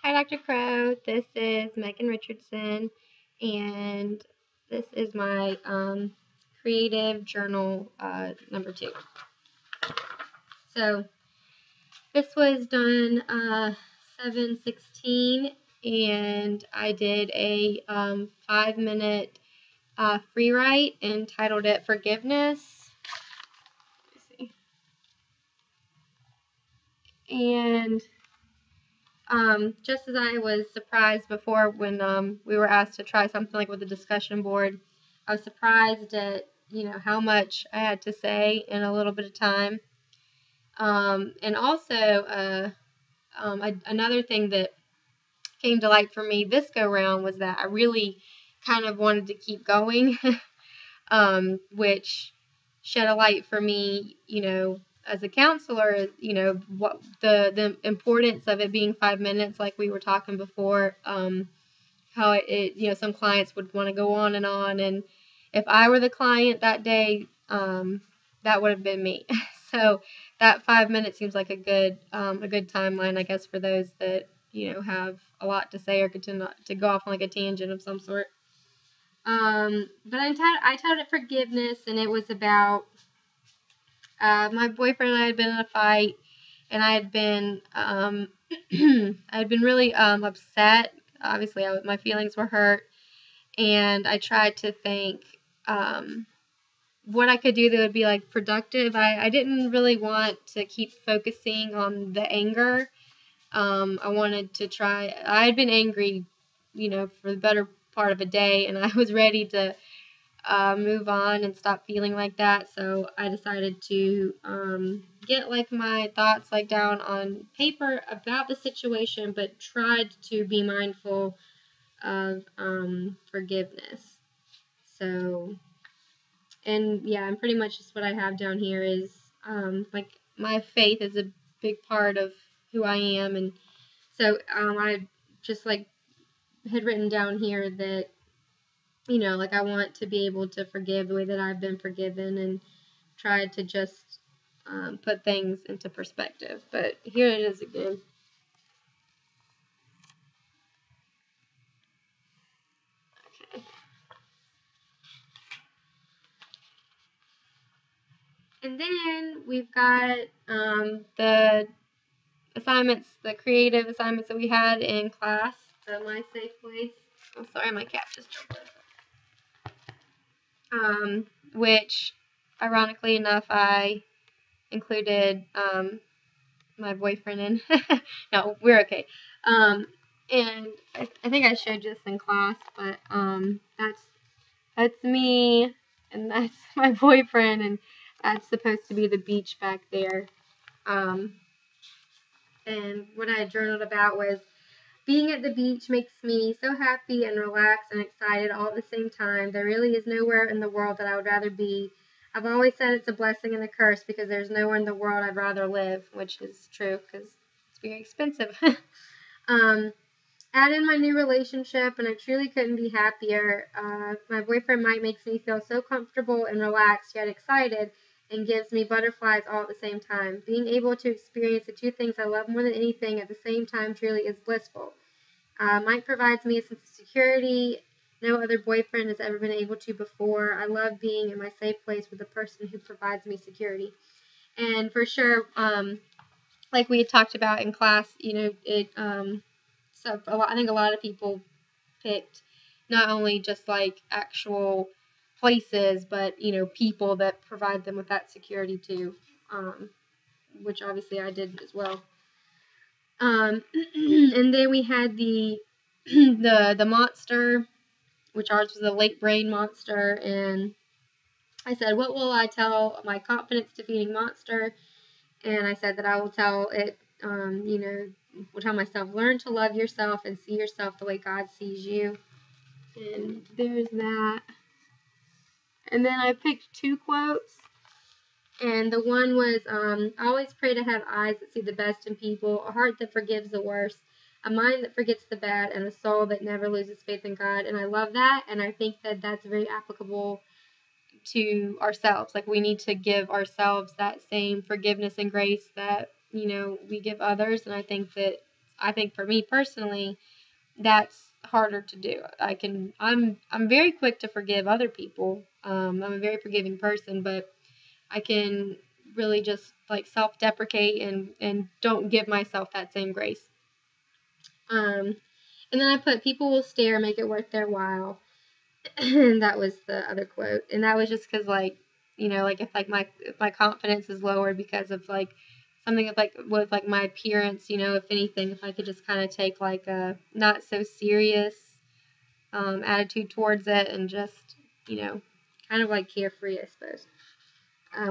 Hi, Dr. Crow. This is Megan Richardson, and this is my creative journal number 2. So this was done 7/16, and I did a 5-minute free write entitled it Forgiveness. Let me see. And just as I was surprised before when we were asked to try something like with a discussion board, I was surprised at how much I had to say in a little bit of time. And also another thing that came to light for me this go round was that I really kind of wanted to keep going, which shed a light for me, as a counselor, what the importance of it being 5 minutes, like we were talking before, how it some clients would want to go on, and if I were the client that day, that would have been me. So that 5 minutes seems like a good timeline, I guess, for those that have a lot to say or could to go off on like a tangent of some sort. But I titled it Forgiveness, and it was about my boyfriend and I had been in a fight, and I had been I had been really upset. Obviously, my feelings were hurt, and I tried to think what I could do that would be like productive. I didn't really want to keep focusing on the anger. I wanted to try. I had been angry, for the better part of a day, and I was ready to move on and stop feeling like that. So I decided to get like my thoughts like down on paper about the situation, but tried to be mindful of forgiveness. So, and yeah, and pretty much just what I have down here is like my faith is a big part of who I am, and so I just like had written down here that like I want to be able to forgive the way that I've been forgiven, and try to just put things into perspective. But here it is again. Okay. And then we've got the assignments, the creative assignments that we had in class, the My Safe Place. Oh, sorry, my cat just jumped up. Which, ironically enough, I included my boyfriend in. No, we're okay. And I think I showed this in class, but that's me, and that's my boyfriend, and that's supposed to be the beach back there. And what I journaled about was being at the beach makes me so happy and relaxed and excited all at the same time. There really is nowhere in the world that I would rather be. I've always said it's a blessing and a curse because there's nowhere in the world I'd rather live, which is true because it's very expensive. Add in my new relationship, and I truly couldn't be happier. My boyfriend Mike makes me feel so comfortable and relaxed, yet excited, and gives me butterflies all at the same time. Being able to experience the two things I love more than anything at the same time truly is blissful. Mike provides me a sense of security no other boyfriend has ever been able to before. I love being in my safe place with a person who provides me security. And for sure, like we had talked about in class, it so I think a lot of people picked not only just like actual places, but people that provide them with that security too, which obviously I did as well. And then we had the the monster, which ours was a late brain monster, and I said, what will I tell my confidence defeating monster? And I said that I will tell it, will tell myself, learn to love yourself and see yourself the way God sees you. And there's that. And then I picked 2 quotes. And the one was, I always pray to have eyes that see the best in people, a heart that forgives the worst, a mind that forgets the bad, and a soul that never loses faith in God. And I love that, and I think that that's very applicable to ourselves. Like, we need to give ourselves that same forgiveness and grace that, we give others. And I think that I think for me personally, that's harder to do. I'm very quick to forgive other people. I'm a very forgiving person, but I can really just like self-deprecate and don't give myself that same grace. And then I put people will stare, make it worth their while. And that was the other quote. And that was just because like, like if my confidence is lowered because of like something with like my appearance, if anything, if I could just kind of take like a not so serious attitude towards it and just, kind of like carefree, I suppose.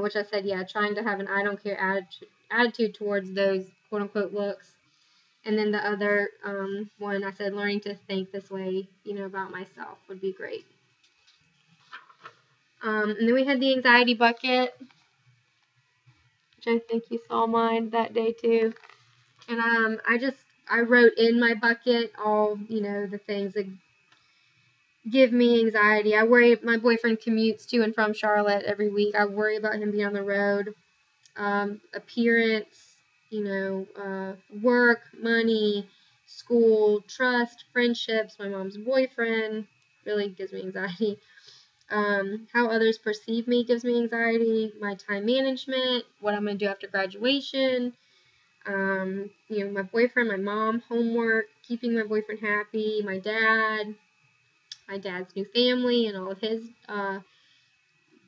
Which I said, yeah, trying to have an I don't care attitude towards those quote unquote looks. And then the other one, I said, learning to think this way, about myself would be great. And then we had the anxiety bucket, which I think you saw mine that day too. And I wrote in my bucket all, the things that give me anxiety. I worry, my boyfriend commutes to and from Charlotte every week. I worry about him being on the road. Appearance, work, money, school, trust, friendships, my mom's boyfriend really gives me anxiety. How others perceive me gives me anxiety. My time management, what I'm going to do after graduation, my boyfriend, my mom, homework, keeping my boyfriend happy, my dad's new family and all of his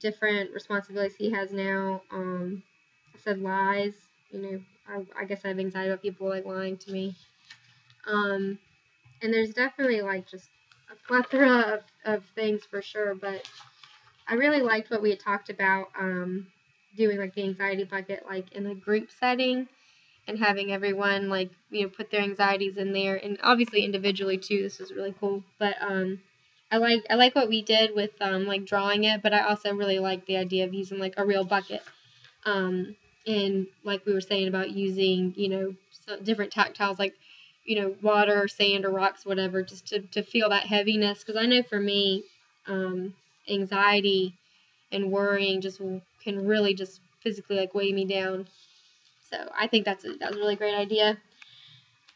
different responsibilities he has now. I said lies. I guess I have anxiety about people like lying to me. And there's definitely like just a plethora of things for sure, but I really liked what we had talked about doing like the anxiety bucket like in a group setting and having everyone like put their anxieties in there, and obviously individually too. This is really cool, but I like what we did with like drawing it, but I also really like the idea of using like a real bucket. And like we were saying about using, different tactiles like, water, sand, or rocks, whatever, just to feel that heaviness. Because I know for me, anxiety and worrying just can really just physically like weigh me down. So I think that was a really great idea.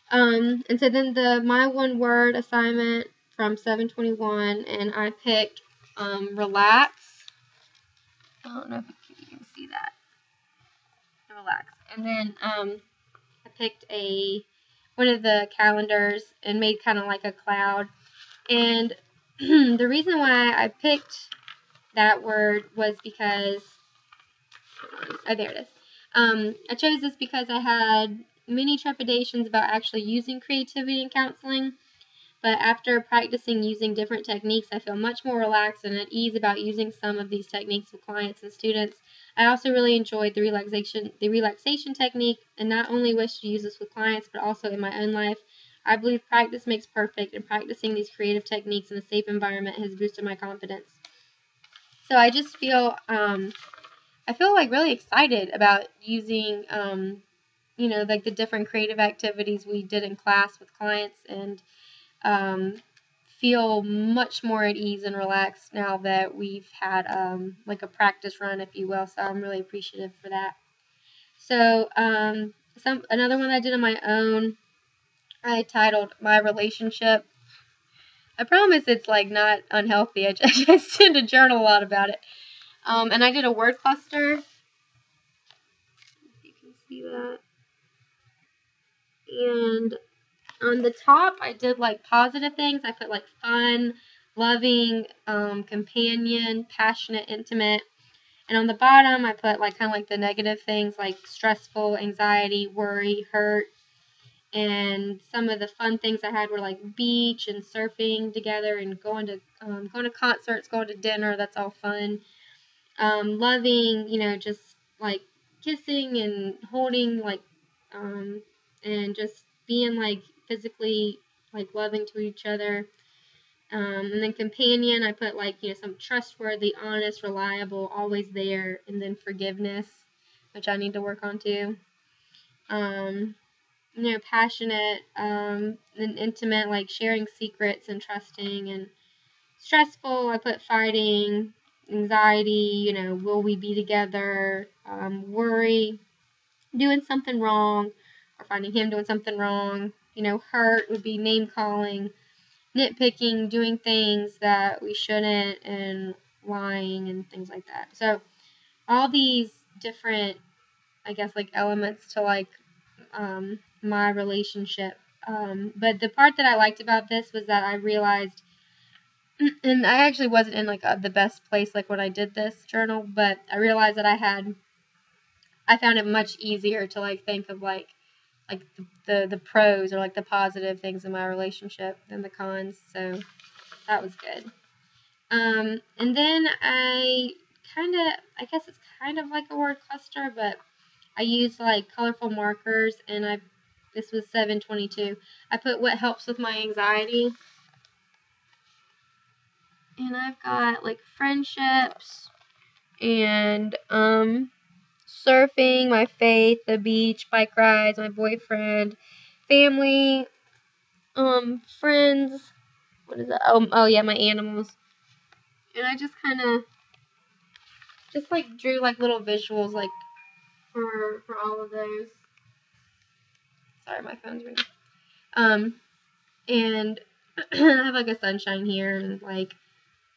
And so then my one word assignment from 721, and I picked relax. I don't know if you can see that. Relax. And then I picked one of the calendars and made kind of like a cloud. And the reason why I picked that word was because, oh, there it is. I chose this because I had many trepidations about actually using creativity in counseling. But after practicing using different techniques, I feel much more relaxed and at ease about using some of these techniques with clients and students. I also really enjoyed the relaxation technique and not only wish to use this with clients, but also in my own life. I believe practice makes perfect, and practicing these creative techniques in a safe environment has boosted my confidence. So I just feel, I feel like really excited about using, like the different creative activities we did in class with clients, and feel much more at ease and relaxed now that we've had like a practice run, if you will. So I'm really appreciative for that. So another one I did on my own, I titled My Relationship. I promise it's like not unhealthy. I just tend to journal a lot about it. And I did a word cluster. If you can see that. And on the top, I did like positive things. I put like fun, loving, companion, passionate, intimate. And on the bottom, I put like kind of like the negative things like stressful, anxiety, worry, hurt. And some of the fun things I had were like beach and surfing together and going to concerts, going to dinner. That's all fun. Loving, just like kissing and holding, like, and just being like physically like loving to each other. And then companion, I put like, some trustworthy, honest, reliable, always there. And then forgiveness, which I need to work on too. Passionate, and intimate, like sharing secrets and trusting. And stressful, I put fighting, anxiety, will we be together, worry, doing something wrong, or finding him doing something wrong, hurt would be name calling, nitpicking, doing things that we shouldn't, and lying and things like that. So all these different, I guess, like elements to like my relationship. But the part that I liked about this was that I realized, and I actually wasn't in like the best place like when I did this journal, but I realized that I found it much easier to like think of like the pros or like the positive things in my relationship than the cons. So that was good. And then I guess it's kind of like a word cluster, but I used like colorful markers, and this was 722. I put what helps with my anxiety, and I've got like friendships and surfing, my faith, the beach, bike rides, my boyfriend, family, friends. What is that? Oh yeah, my animals. And I just kind of just like drew like little visuals like for all of those. Sorry, my phone's ringing. And I have like a sunshine here, and like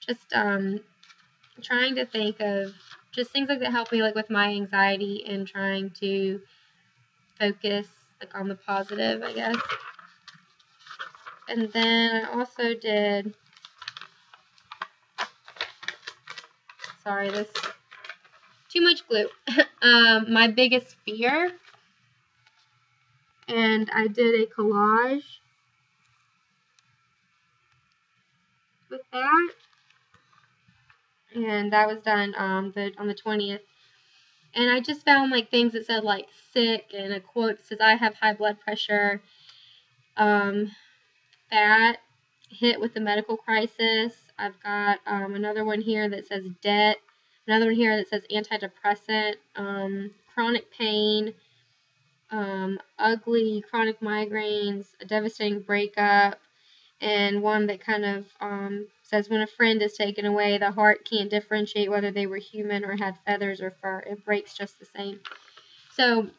just trying to think of just things like that help me like with my anxiety, and trying to focus like on the positive, I guess. And then I also did, sorry, this too much glue. My biggest fear, and I did a collage with that, and that was done on the 20th. And I just found like things that said like sick, and a quote that says I have high blood pressure, fat, hit with the medical crisis. I've got another one here that says debt, another one here that says antidepressant, chronic pain, ugly chronic migraines, a devastating breakup, and one that kind of says when a friend is taken away, the heart can't differentiate whether they were human or had feathers or fur. It breaks just the same. So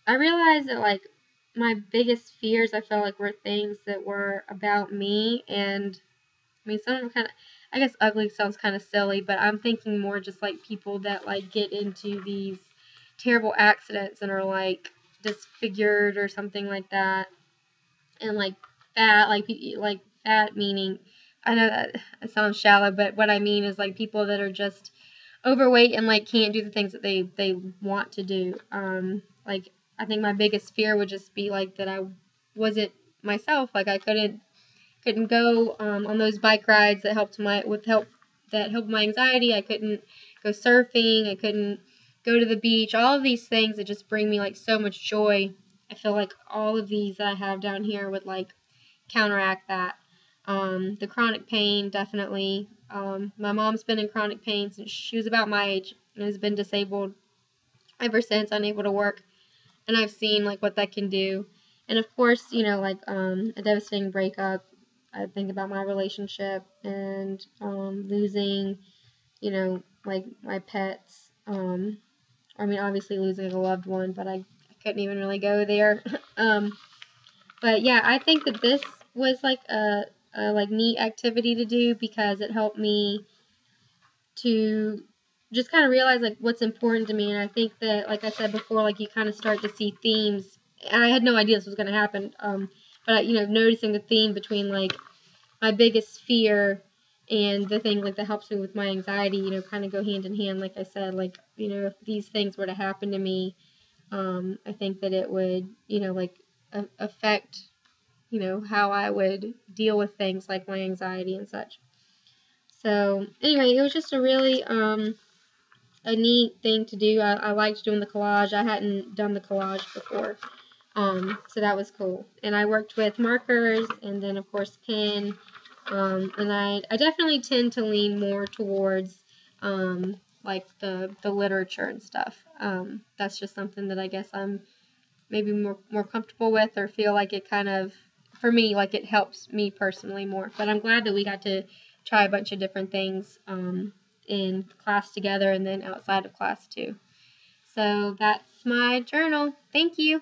I realized that like my biggest fears, I felt like, were things that were about me. And I mean, some of them kind of, I guess ugly sounds kind of silly, but I'm thinking more just like people that like get into these terrible accidents and are like disfigured or something like that. And like fat, like fat meaning, I know that it sounds shallow, but what I mean is like people that are just overweight and like can't do the things that they want to do. Like I think my biggest fear would just be like that I wasn't myself, like I couldn't go on those bike rides that helped my anxiety. I couldn't go surfing. I couldn't go to the beach. All of these things that just bring me like so much joy. I feel like all of these that I have down here would like counteract that. The chronic pain, definitely. My mom's been in chronic pain since she was about my age and has been disabled ever since, unable to work. And I've seen like what that can do. And of course, like a devastating breakup. I think about my relationship and losing, like my pets. I mean, obviously losing a loved one, but I couldn't even really go there. But yeah, I think that this was like a like neat activity to do because it helped me to just kind of realize like what's important to me. And I think that, like I said before, like you kind of start to see themes. And I had no idea this was going to happen. But noticing the theme between like my biggest fear and the thing like that helps me with my anxiety, kind of go hand in hand. Like I said, like if these things were to happen to me, I think that it would like affect how I would deal with things like my anxiety and such. So anyway, it was just a really a neat thing to do. I liked doing the collage. I hadn't done the collage before. So that was cool. And I worked with markers and then of course pen. And I definitely tend to lean more towards like the literature and stuff. That's just something that I guess I'm maybe more comfortable with, or feel like it kind of, for me, like it helps me personally more. But I'm glad that we got to try a bunch of different things in class together and then outside of class too. So that's my journal. Thank you.